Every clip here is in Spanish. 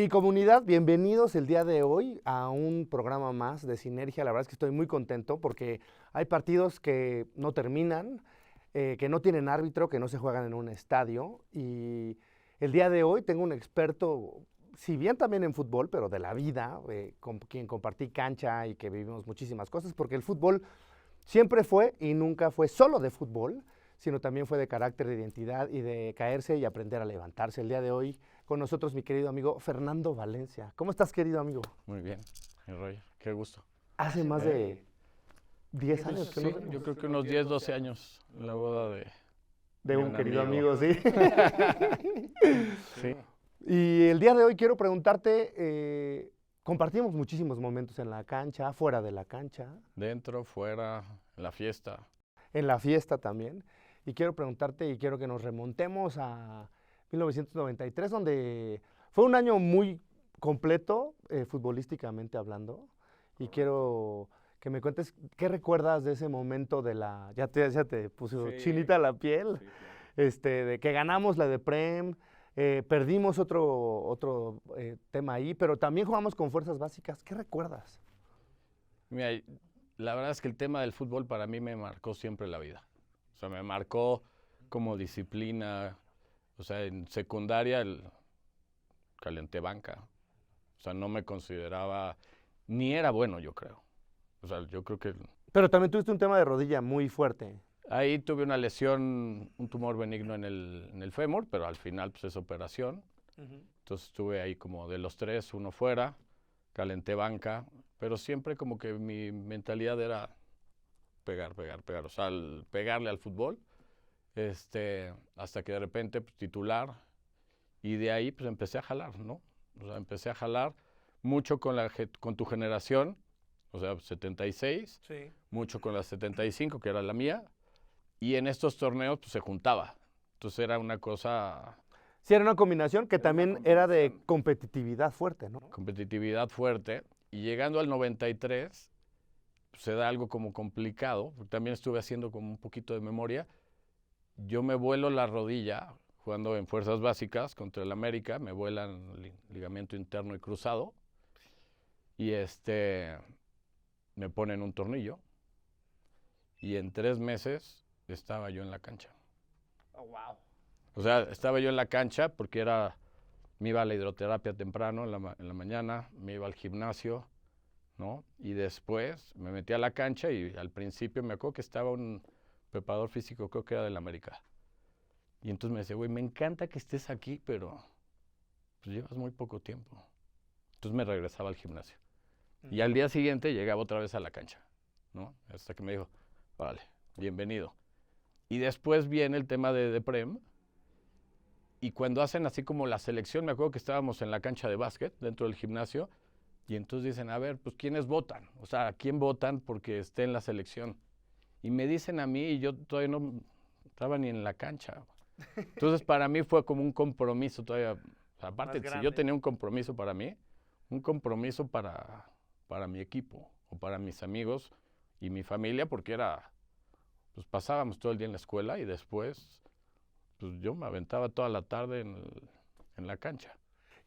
Y comunidad, bienvenidos el día de hoy a un programa más de Sinergia. La verdad es que estoy muy contento porque hay partidos que no terminan, que no tienen árbitro, que no se juegan en un estadio. Y el día de hoy tengo un experto, si bien también en fútbol, pero de la vida, con quien compartí cancha y que vivimos muchísimas cosas, porque el fútbol siempre fue y nunca fue solo de fútbol, sino también fue de carácter, de identidad y de caerse y aprender a levantarse. El día de hoy con nosotros mi querido amigo Fernando Valencia. ¿Cómo estás, querido amigo? Muy bien, mi Roy, qué gusto. Hace más de 10 Pues años que sí, no yo creo que unos 10, 12 años la boda de un querido amigo, sí. Sí, Y el día de hoy quiero preguntarte, compartimos muchísimos momentos en la cancha, fuera de la cancha, dentro, fuera, en la fiesta. en la fiesta también. Y quiero preguntarte y quiero que nos remontemos a 1993, donde fue un año muy completo, futbolísticamente hablando. Y quiero que me cuentes qué recuerdas de ese momento de la... Ya te puso Sí, chinita la piel, sí, claro. de que ganamos la de Prem, perdimos otro tema ahí, pero también jugamos con fuerzas básicas. ¿Qué recuerdas? Mira, la verdad es que el tema del fútbol para mí me marcó siempre la vida. O sea, me marcó como disciplina. O sea, en secundaria calenté banca. O sea, no me consideraba, ni era bueno, yo creo. O sea, yo creo que Pero también tuviste un tema de rodilla muy fuerte. ahí tuve una lesión, un tumor benigno en el fémur, pero al final pues es operación. Entonces estuve ahí como de los tres, uno fuera, calenté banca, pero siempre como que mi mentalidad era pegar, pegar, pegar, o sea, pegarle al fútbol, hasta que de repente pues, titular, y de ahí pues empecé a jalar, ¿no? O sea, empecé a jalar mucho con tu generación, o sea, 76, Sí. mucho con la 75, que era la mía, y en estos torneos pues, se juntaba. Entonces era una cosa, Sí, era una combinación que Era una también era de combinación. competitividad fuerte, ¿no? competitividad fuerte. Y llegando al 93, pues, se da algo como complicado, porque también estuve haciendo como un poquito de memoria. Yo me vuelo la rodilla jugando en fuerzas básicas contra el América, me vuelan ligamento interno y cruzado, y me ponen un tornillo, y en 3 meses estaba yo en la cancha. Oh, wow. O sea, estaba yo en la cancha porque me iba a la hidroterapia temprano en la mañana, me iba al gimnasio, ¿no? Y después me metí a la cancha y al principio me acuerdo que estaba un preparador físico, creo que era del América. Y entonces me decía, güey, me encanta que estés aquí, pero pues llevas muy poco tiempo. Entonces me regresaba al gimnasio. Y al día siguiente llegaba otra vez a la cancha, ¿no? Hasta que me dijo, vale, bienvenido. Y después viene el tema de Prem. Y cuando hacen así como la selección, me acuerdo que estábamos en la cancha de básquet dentro del gimnasio y entonces dicen, a ver, pues ¿quiénes votan? O sea, ¿a quién votan porque esté en la selección? Y me dicen a mí y yo todavía no estaba ni en la cancha. Entonces para mí fue como un compromiso todavía. O sea, aparte, si yo tenía un compromiso para mí, un compromiso para mi equipo o para mis amigos y mi familia, porque pues pasábamos todo el día en la escuela y después pues yo me aventaba toda la tarde en la cancha.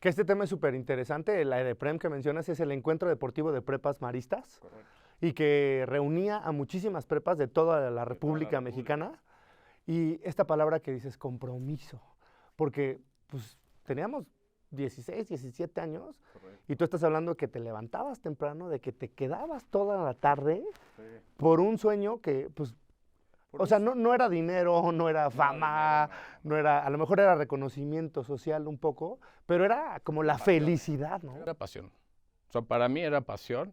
Que este tema es súper interesante. La EDEPREM que mencionas es el Encuentro Deportivo de Prepas Maristas. Correcto. Y que reunía a muchísimas prepas de toda la República Mexicana. Y esta palabra que dices, compromiso. Porque pues teníamos 16, 17 años. Correcto. Y tú estás hablando que te levantabas temprano, de que te quedabas toda la tarde Sí. por un sueño que pues... O sea, no era dinero, no era fama, no era, a lo mejor era reconocimiento social un poco, pero era como la felicidad, ¿no? Era pasión. O sea, para mí era pasión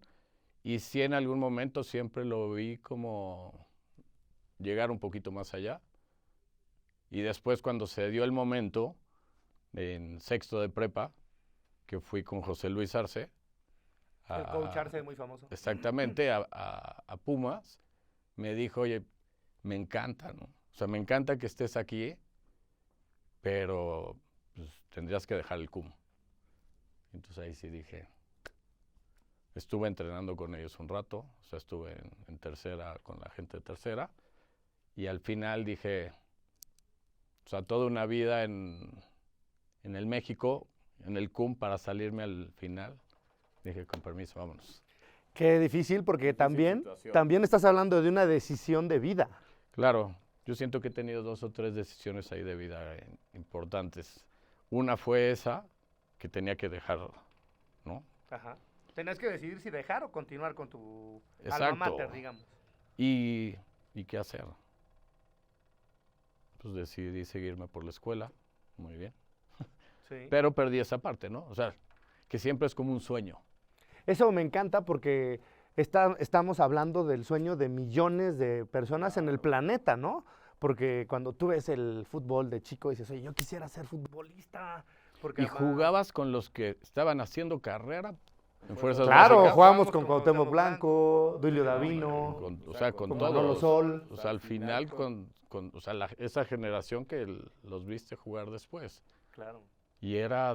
y sí en algún momento siempre lo vi como llegar un poquito más allá. Y después cuando se dio el momento, en sexto de prepa, que fui con José Luis Arce, El coach Arce, muy famoso. exactamente, a Pumas, me dijo, oye, me encanta, ¿no? O sea, me encanta que estés aquí, pero pues, tendrías que dejar el CUM. Entonces ahí sí dije, estuve entrenando con ellos un rato, o sea, estuve en tercera con la gente de tercera, y al final dije, o sea, toda una vida en el México, en el CUM para salirme al final. Dije, con permiso, vámonos. Qué difícil, porque también estás hablando de una decisión de vida. Claro, yo siento que he tenido 2 o 3 decisiones ahí de vida importantes. Una fue esa, que tenía que dejar, ¿no? Ajá. Tenías que decidir si dejar o continuar con tu Exacto. alma mater, digamos. ¿Y qué hacer? Pues decidí seguirme por la escuela, muy bien. Sí. Pero perdí esa parte, ¿no? O sea, que siempre es como un sueño. Eso me encanta porque estamos hablando del sueño de millones de personas en el planeta, ¿no? Porque cuando tú ves el fútbol de chico dices, oye, yo quisiera ser futbolista. Porque Y jugabas con los que estaban haciendo carrera en fuerzas claro, básicas. jugábamos con Cuauhtémoc Blanco, Duilio Davino, O sea, con con todos. Manolo Sol. O sea, al final o sea, esa generación que los viste jugar después. Claro. Y era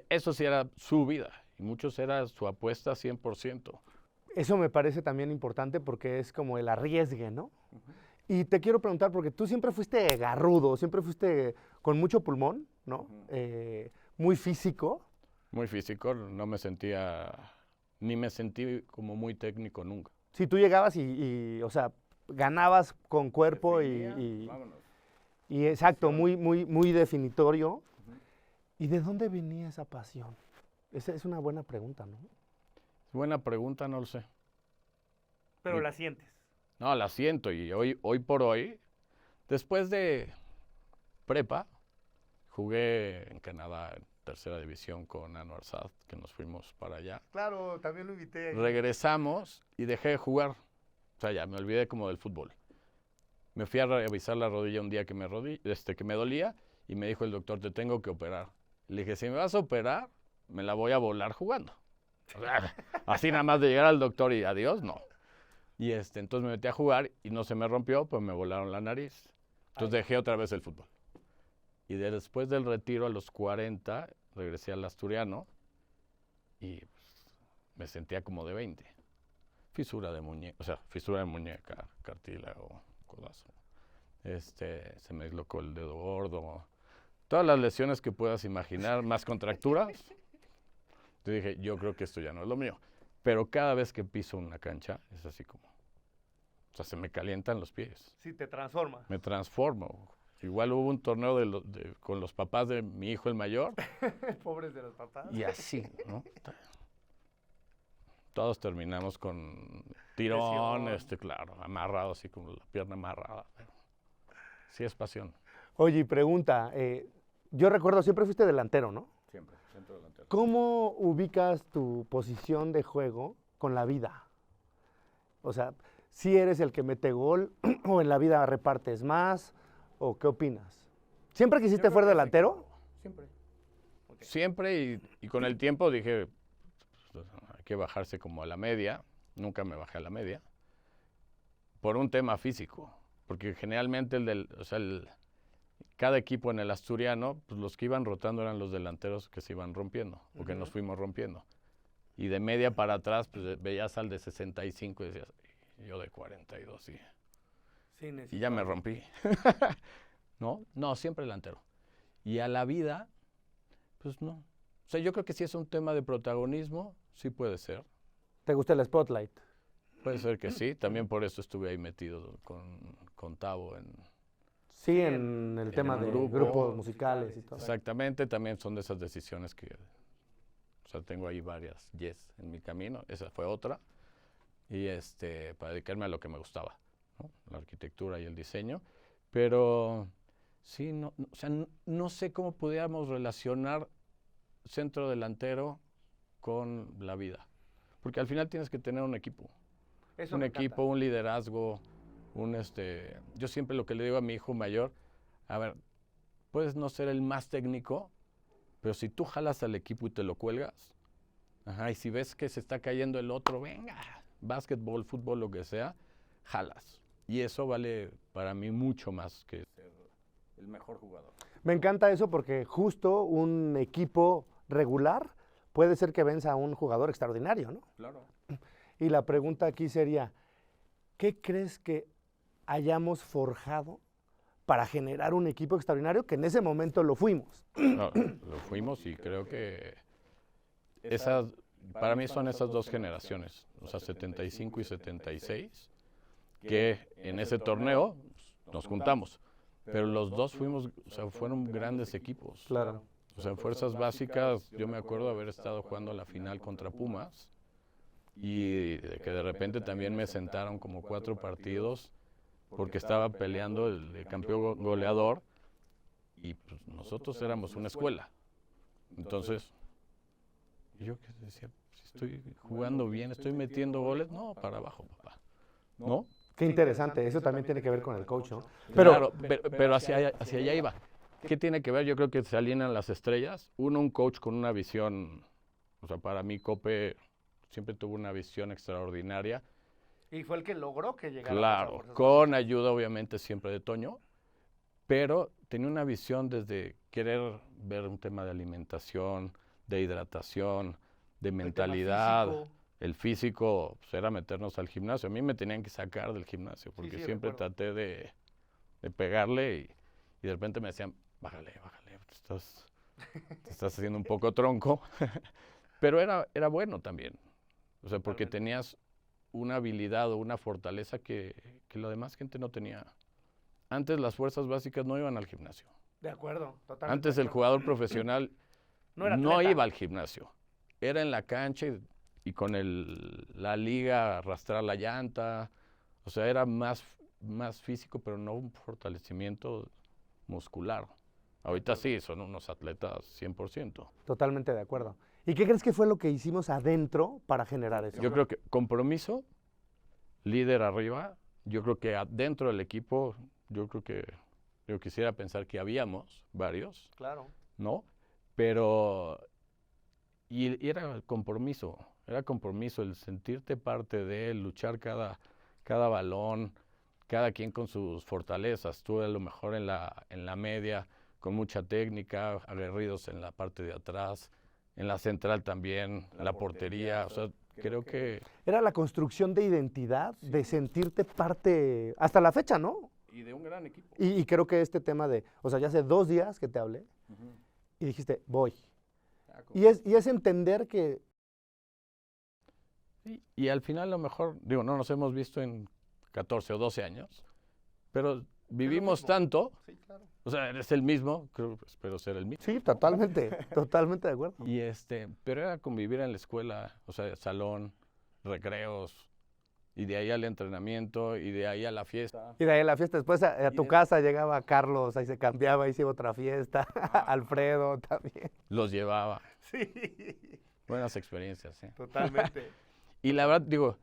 eso sí era su vida. Y muchos era su apuesta 100%. Eso me parece también importante porque es como el arriesgue, ¿no? Y te quiero preguntar, porque tú siempre fuiste garrudo, siempre fuiste con mucho pulmón, ¿no? Muy físico. Muy físico, no me sentía, ni me sentí como muy técnico nunca. Si tú llegabas o sea, ganabas con cuerpo Vámonos. y exacto, muy definitorio. ¿Y de dónde venía esa pasión? Esa es una buena pregunta, ¿no? Buena pregunta, no lo sé. Pero la sientes. No, la siento y hoy por hoy, después de prepa, jugué en Canadá en tercera división con Anwar Saad, que nos fuimos para allá. Claro, también lo invité. Regresamos y dejé de jugar. O sea, ya me olvidé como del fútbol. Me fui a revisar la rodilla un día que me dolía y me dijo el doctor, te tengo que operar. Le dije, si me vas a operar, me la voy a volar jugando. O sea, así nada más de llegar al doctor y adiós, no. Y entonces me metí a jugar y no se me rompió, pues me volaron la nariz. Entonces dejé otra vez el fútbol. Y después del retiro a los 40, regresé al Asturiano y pues, me sentía como de 20. Fisura de muñeca, cartílago, codazo. Se me dislocó el dedo gordo. Todas las lesiones que puedas imaginar, más contracturas. Yo dije, yo creo que esto ya no es lo mío. Pero cada vez que piso una cancha, es así como, o sea, se me calientan los pies. Sí, te transforma. Me transformo. Igual hubo un torneo con los papás de mi hijo el mayor. Pobres de los papás. Y así, ¿no? Todos terminamos con tirón, claro, amarrado, así como la pierna amarrada. Sí es pasión. Oye, y pregunta, yo recuerdo, siempre fuiste delantero, ¿no? Siempre, centro delantero. ¿Cómo ubicas tu posición de juego con la vida? O sea, ¿si eres el que mete gol o en la vida repartes más? ¿O qué opinas? ¿Siempre quisiste fuera delantero? Siempre. Okay. Siempre y con el tiempo dije, pues, hay que bajarse como a la media. Nunca me bajé a la media. Por un tema físico. Porque generalmente cada equipo en el Asturiano, pues los que iban rotando eran los delanteros que se iban rompiendo, o que nos fuimos rompiendo. Y de media para atrás, pues veías al de 65 y decías, yo de 42, y ya me rompí. No, siempre delantero. Y a la vida, pues no. O sea, yo creo que si es un tema de protagonismo, sí puede ser. ¿Te gusta el spotlight? Puede ser que sí, también por eso estuve ahí metido con Tavo Sí, en el tema de grupos musicales y todo. Exactamente, también son de esas decisiones que, o sea, tengo ahí varias en mi camino, esa fue otra, y para dedicarme a lo que me gustaba, ¿no? La arquitectura y el diseño, pero sí, o sea, no sé cómo pudiéramos relacionar centro delantero con la vida, porque al final tienes que tener un equipo. Eso un equipo, un liderazgo, yo siempre lo que le digo a mi hijo mayor, a ver, puedes no ser el más técnico, pero si tú jalas al equipo y te lo cuelgas, y si ves que se está cayendo el otro, venga, básquetbol, fútbol, lo que sea, jalas. Y eso vale para mí mucho más que ser el mejor jugador. Me encanta eso porque justo un equipo regular puede ser que venza a un jugador extraordinario, ¿no? Claro. Y la pregunta aquí sería, ¿qué crees que hayamos forjado para generar un equipo extraordinario, que en ese momento lo fuimos. No, lo fuimos y creo que para mí son esas dos generaciones, o sea, 75 y 76, que en ese torneo nos juntamos, pero los dos o sea, fueron grandes equipos. Claro. O sea, en fuerzas básicas, yo me acuerdo haber estado jugando la final contra Pumas y de que de repente también me sentaron como 4 partidos porque estaba peleando el campeón goleador y pues, nosotros éramos una escuela. Entonces, yo que decía, si estoy jugando bien, estoy metiendo goles, no, para abajo, papá. ¿No? Qué interesante, eso también tiene que ver con el coach, ¿no? Claro, pero hacia allá iba. ¿Qué tiene que ver? Yo creo que se alinean las estrellas. Uno, un coach con una visión, o sea, para mí Cope siempre tuvo una visión extraordinaria. Y fue el que logró que llegara. Claro, con ayuda obviamente siempre de Toño, pero tenía una visión desde querer ver un tema de alimentación, de hidratación, de mentalidad. El físico pues, era meternos al gimnasio. A mí me tenían que sacar del gimnasio porque siempre traté de pegarle y de repente me decían, bájale, te estás haciendo un poco tronco. Pero era bueno también. O sea, porque tenías una habilidad o una fortaleza que la demás gente no tenía. Antes las fuerzas básicas no iban al gimnasio. De acuerdo, totalmente. Antes el jugador profesional no iba al gimnasio. Era en la cancha y con la liga arrastrar la llanta. O sea, era más físico, pero no un fortalecimiento muscular. Ahorita sí, son unos atletas 100%. Totalmente de acuerdo. ¿Y qué crees que fue lo que hicimos adentro para generar eso? Yo creo que compromiso, líder arriba. Yo creo que adentro del equipo, yo quisiera pensar que habíamos varios. Claro. ¿No? Pero, y era compromiso el sentirte parte de él, luchar cada balón, cada quien con sus fortalezas. Tú a lo mejor en la media, con mucha técnica, aguerridos en la parte de atrás, en la central también, en la portería. O sea, creo que... Era la construcción de identidad, de sentirte parte, hasta la fecha, ¿no? Y de un gran equipo. Y creo que este tema de, o sea, ya hace 2 días que te hablé y dijiste, voy. Y es entender que... Sí, y al final a lo mejor, no nos hemos visto en 14 o 12 años, pero vivimos tanto, sí, claro. O sea, eres el mismo, espero ser el mismo. Sí, totalmente, totalmente de acuerdo. Y pero era convivir en la escuela, o sea, salón, recreos, y de ahí al entrenamiento, y de ahí a la fiesta. Y de ahí a la fiesta, después a tu casa llegaba Carlos, ahí se cambiaba, ahí se iba otra fiesta, Alfredo también. Los llevaba. Sí. Buenas experiencias, ¿eh? Totalmente. Y la verdad, digo,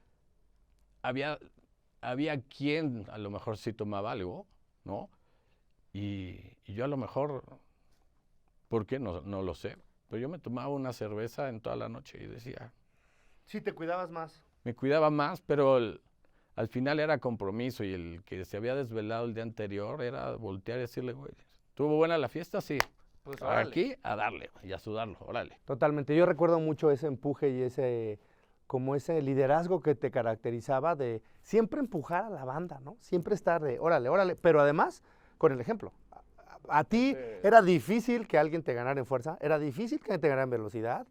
había quien a lo mejor sí tomaba algo, ¿no? Y yo a lo mejor, ¿por qué? No lo sé. Pero yo me tomaba una cerveza en toda la noche y decía... Sí, te cuidabas más. Me cuidaba más, pero al final era compromiso y el que se había desvelado el día anterior era voltear y decirle, güey, ¿estuvo buena la fiesta? Sí. Pues aquí a darle y a sudarlo, órale. Totalmente. Yo recuerdo mucho ese empuje y como ese liderazgo que te caracterizaba de siempre empujar a la banda, ¿no? Siempre estar de, órale, pero además con el ejemplo. A ti era difícil que alguien te ganara en fuerza, era difícil que alguien te ganara en velocidad.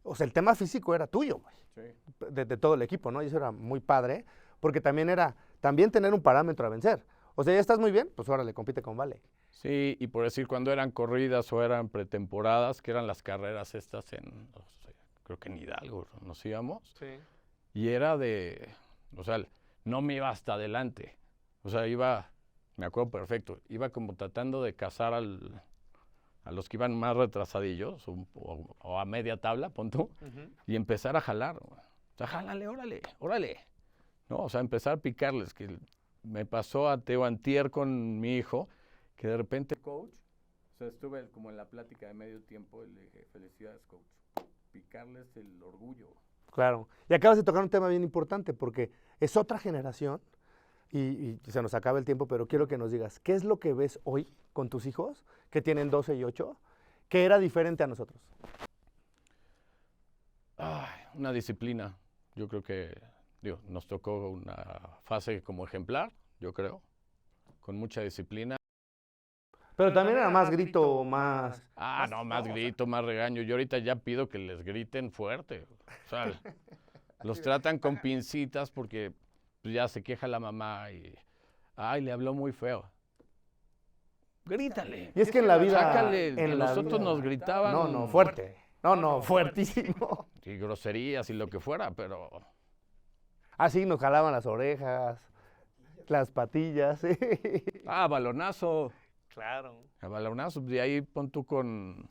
O sea, el tema físico era tuyo, güey. Sí. De todo el equipo, ¿no? Y eso era muy padre, porque también tener un parámetro a vencer. O sea, ya estás muy bien, pues órale, compite con Vale. Sí, y por decir, cuando eran corridas o eran pretemporadas, que eran las carreras estas creo que en Hidalgo nos íbamos. Sí. Y era o sea, no me iba hasta adelante. O sea, me acuerdo perfecto, iba como tratando de cazar a los que iban más retrasadillos o a media tabla, pon tú, y empezar a jalar. O sea, jálale, órale. ¿No? O sea, empezar a picarles. Que me pasó a Teo antier con mi hijo, que de repente, coach, o sea, estuve como en la plática de medio tiempo y le dije, felicidades, coach, picarles el orgullo. Claro. Y acabas de tocar un tema bien importante, porque es otra generación, y se nos acaba el tiempo, pero quiero que nos digas, ¿qué es lo que ves hoy con tus hijos, que tienen 12 y 8, que era diferente a nosotros? Una disciplina. Yo creo que, nos tocó una fase como ejemplar, yo creo, con mucha disciplina. Pero también era más grito, más... Ah, no, más grito, más regaño. Yo ahorita ya pido que les griten fuerte. O sea, los tratan con pincitas porque pues, ya se queja la mamá y... Ay, le habló muy feo. Grítale. Y es que en la vida... Sácale. En A la nosotros vida- nos gritaban... No, fuerte. No, fuertísimo. Y groserías y lo que fuera, pero... Así nos jalaban las orejas, las patillas. Sí. Ah, balonazo. Claro. A balonazo. De ahí pon tú con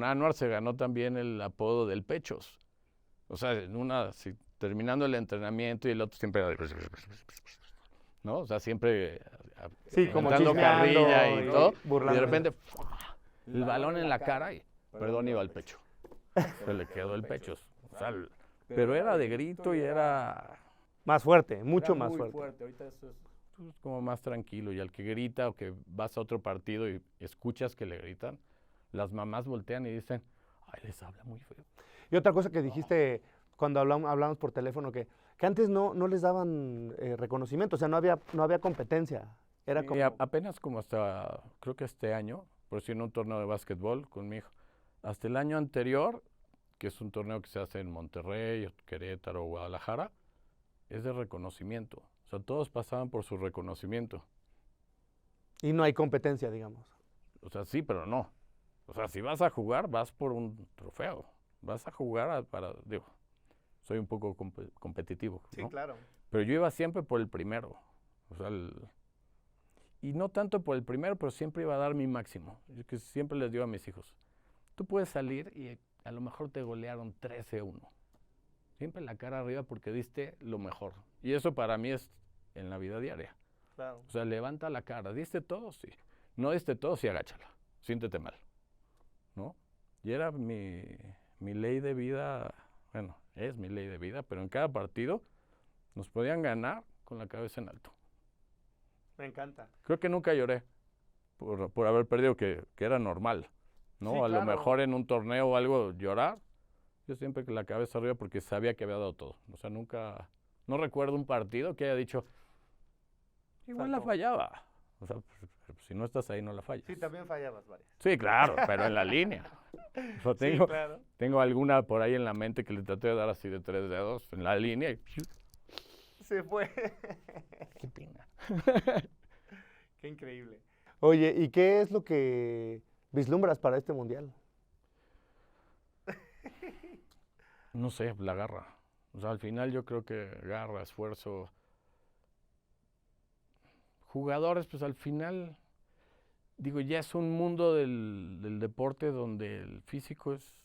Anuar se ganó también el apodo del Pechos. O sea, terminando el entrenamiento y el otro siempre... ¿No? O sea, siempre... Sí, como dando carrilla y todo. Y de burlándose. repente, el balón en la cara y, perdón, iba al pecho. Se le quedó el pecho. O sea, pero era de grito y era... Más fuerte, mucho era más muy fuerte. Ahorita eso es como más tranquilo. Y al que grita o que vas a otro partido y escuchas que le gritan, las mamás voltean y dicen, ay, les habla muy feo. Y otra cosa que dijiste cuando hablamos por teléfono, que antes no les daban reconocimiento, o sea, no había competencia. Era Y como... apenas como hasta, creo que este año, por si en un torneo de básquetbol con mi hijo, hasta el año anterior, que es un torneo que se hace en Monterrey, Querétaro, Guadalajara, es de reconocimiento. O sea, todos pasaban por su reconocimiento. Y no hay competencia, digamos. O sea, sí, pero no. O sea, si vas a jugar, vas por un trofeo. Vas a jugar digo, soy un poco competitivo, ¿no? claro. Pero yo iba siempre por el primero. O sea, y no tanto por el primero, pero siempre iba a dar mi máximo. Yo que siempre les digo a mis hijos, tú puedes salir y a lo mejor te golearon 13-1. Siempre la cara arriba porque diste lo mejor. Y eso para mí es en la vida diaria. Claro. O sea, levanta la cara. ¿Diste todo? Sí. No diste todo, sí, agáchala. Siéntete mal. ¿No? Y era mi ley de vida, bueno, es mi ley de vida, pero en cada partido nos podían ganar con la cabeza en alto. Me encanta. Creo que nunca lloré por haber perdido, que era normal, ¿no? Sí, a lo claro. mejor en un torneo o algo llorar, yo siempre con la cabeza arriba porque sabía que había dado todo. O sea, nunca, no recuerdo un partido que haya dicho, igual la fallaba. O sea, pues, si no estás ahí no la fallas. Sí, también fallabas varias. Sí, claro, pero en la línea. O sea, tengo alguna por ahí en la mente que le traté de dar así de 3 dedos en la línea y Se fue. qué pinga. Qué increíble. Oye, ¿y qué es lo que vislumbras para este mundial? No sé, la garra. O sea, al final yo creo que garra, esfuerzo. Jugadores, pues al final, digo, ya es un mundo del deporte donde el físico es,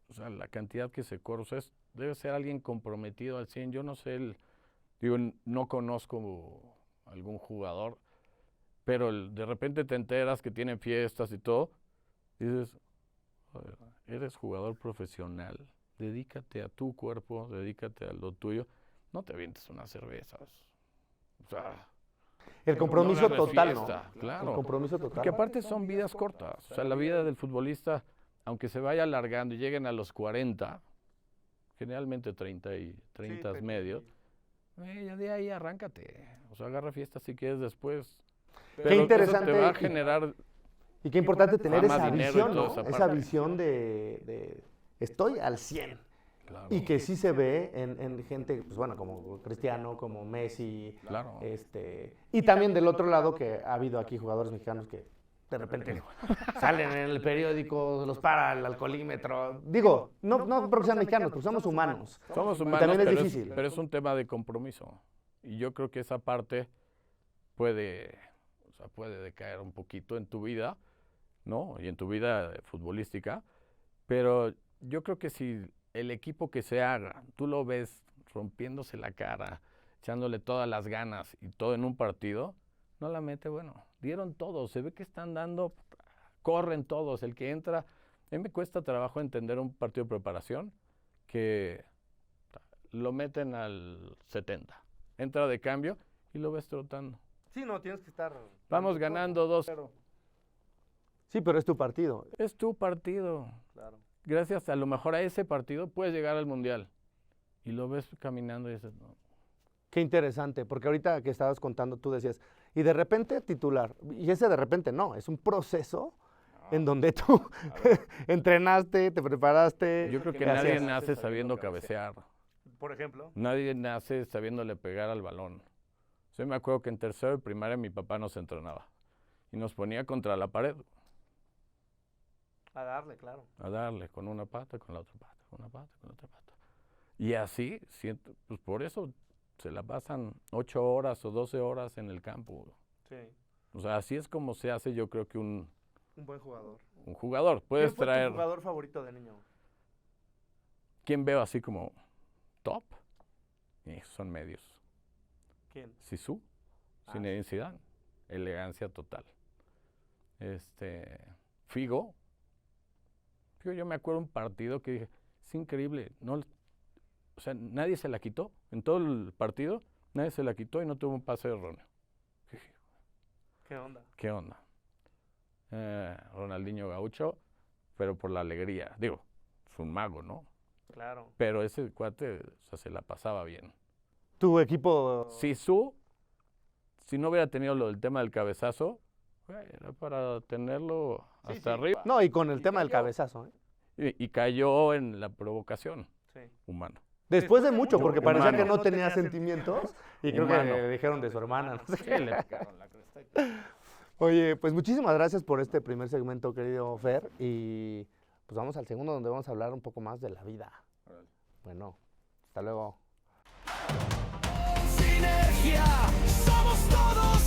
o sea, la cantidad que se corre, o sea, debe ser alguien comprometido al 100. Yo no sé, digo, no conozco algún jugador, pero de repente te enteras que tienen fiestas y todo, y dices, joder, eres jugador profesional, dedícate a tu cuerpo, dedícate a lo tuyo, no te avientes unas cervezas, o sea... El compromiso no total, fiesta, ¿no? claro. El compromiso total. Porque aparte son vidas cortas. O sea, la vida del futbolista, aunque se vaya alargando y lleguen a los 40, generalmente 30 medios, ya de ahí arráncate. O sea, agarra fiesta si quieres después. Qué Pero interesante. eso te va a generar... Y qué importante tener fama, esa dinero y visión, toda ¿no? esa Esa parte. visión de estoy al 100. Claro, Y que sí se ve en gente, pues bueno, como Cristiano, como Messi. claro. Y también del otro lado que ha habido aquí jugadores mexicanos que de repente salen en el periódico, los para el alcoholímetro. Digo, no porque sean mexicanos, porque somos humanos. Somos Y humanos, también es pero, difícil. pero es un tema de compromiso. Y yo creo que esa parte puede decaer un poquito en tu vida, ¿no? Y en tu vida futbolística. Pero yo creo que si el equipo que se haga, tú lo ves rompiéndose la cara, echándole todas las ganas y todo en un partido, no la mete, bueno, dieron todo, se ve que están dando, corren todos, el que entra, a mí me cuesta trabajo entender un partido de preparación que lo meten al 70, entra de cambio y lo ves trotando. Sí, no, tienes que estar... Vamos ganando 2-0. Sí, pero es tu partido. Es tu partido. Claro. Gracias a lo mejor a ese partido puedes llegar al Mundial. Y lo ves caminando y dices, no. Qué interesante, porque ahorita que estabas contando tú decías, y de repente titular, y ese de repente no, es un proceso en donde tú entrenaste, te preparaste. Yo creo que ¿qué nadie hacías? nace sabiendo cabecear. Por ejemplo. Nadie nace sabiéndole pegar al balón. Yo me acuerdo que en tercero de primaria mi papá nos entrenaba y nos ponía contra la pared A darle, claro. a darle con una pata, con la otra pata, con una pata, con la otra pata. Y así, pues por eso se la pasan 8 horas o 12 horas en el campo. Sí. O sea, así es como se hace, yo creo que un Un buen jugador. jugador. Puedes ¿Quién fue traer, tu jugador favorito de niño? ¿quién veo así como top? Y son medios. ¿Quién? Zizou, Ah, Zinedine Zidane, elegancia total. Figo, yo me acuerdo un partido que dije, es increíble, no, o sea, nadie se la quitó, en todo el partido, nadie se la quitó y no tuvo un pase erróneo. Dije, ¿Qué onda? ¿qué onda? Ronaldinho Gaucho, pero por la alegría, digo, es un mago, ¿no? Claro. Pero ese cuate, o sea, se la pasaba bien. ¿Tu equipo? Zizou, si no hubiera tenido lo del tema del cabezazo, era para tenerlo Sí, hasta sí. arriba. No, y con el tema del cayó. cabezazo. Y cayó en la provocación Sí. humana. Después de mucho, porque Humano. parecía que no tenía sentimientos y creo que Humano. le dijeron de su hermana. No sé Sí, qué. le picaron la cresta. Oye, pues muchísimas gracias por este primer segmento, querido Fer. Y pues vamos al segundo, donde vamos a hablar un poco más de la vida. Bueno, hasta luego. Sinergia, somos todos